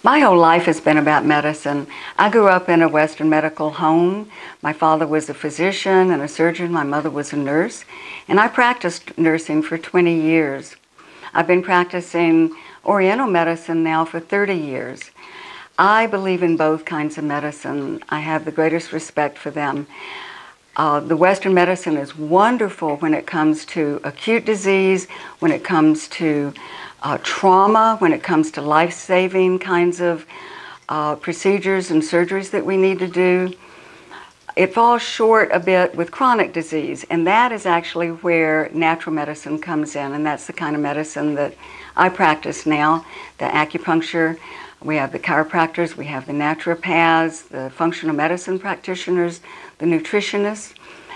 My whole life has been about medicine. I grew up in a Western medical home. My father was a physician and a surgeon. My mother was a nurse. And I practiced nursing for 20 years. I've been practicing Oriental medicine now for 30 years. I believe in both kinds of medicine. I have the greatest respect for them. The Western medicine is wonderful when it comes to acute disease, when it comes to trauma, when it comes to life-saving kinds of procedures and surgeries that we need to do. It falls short a bit with chronic disease, and that is actually where natural medicine comes in, and that's the kind of medicine that I practice now, the acupuncture. We have the chiropractors, we have the naturopaths, the functional medicine practitioners, the nutritionists,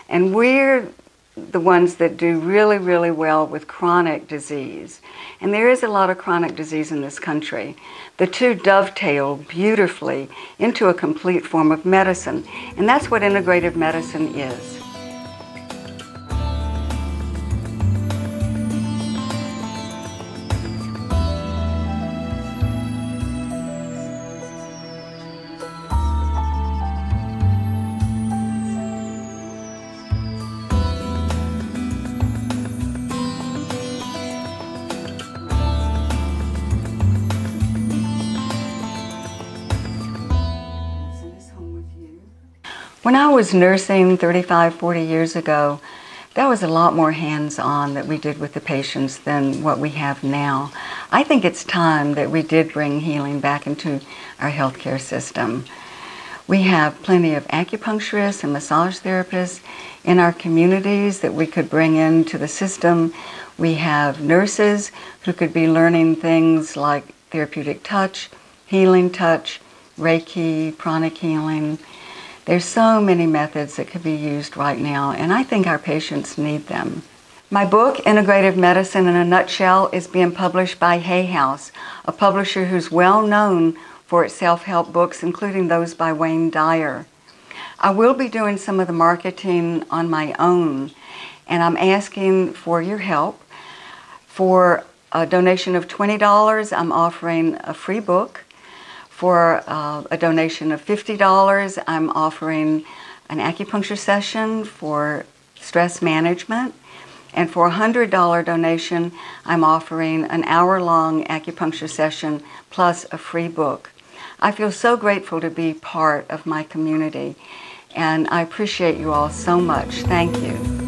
and we're the ones that do really, really well with chronic disease. And there is a lot of chronic disease in this country. The two dovetail beautifully into a complete form of medicine, and that's what integrative medicine is. When I was nursing 35, 40 years ago, that was a lot more hands-on that we did with the patients than what we have now. I think it's time that we did bring healing back into our healthcare system. We have plenty of acupuncturists and massage therapists in our communities that we could bring into the system. We have nurses who could be learning things like therapeutic touch, healing touch, Reiki, pranic healing. There's so many methods that could be used right now, and I think our patients need them. My book, Integrative Medicine in a Nutshell, is being published by Hay House, a publisher who's well known for its self-help books, including those by Wayne Dyer. I will be doing some of the marketing on my own, and I'm asking for your help. For a donation of $20, I'm offering a free book. For a donation of $50, I'm offering an acupuncture session for stress management. And for a $100 donation, I'm offering an hour-long acupuncture session plus a free book. I feel so grateful to be part of my community, and I appreciate you all so much. Thank you.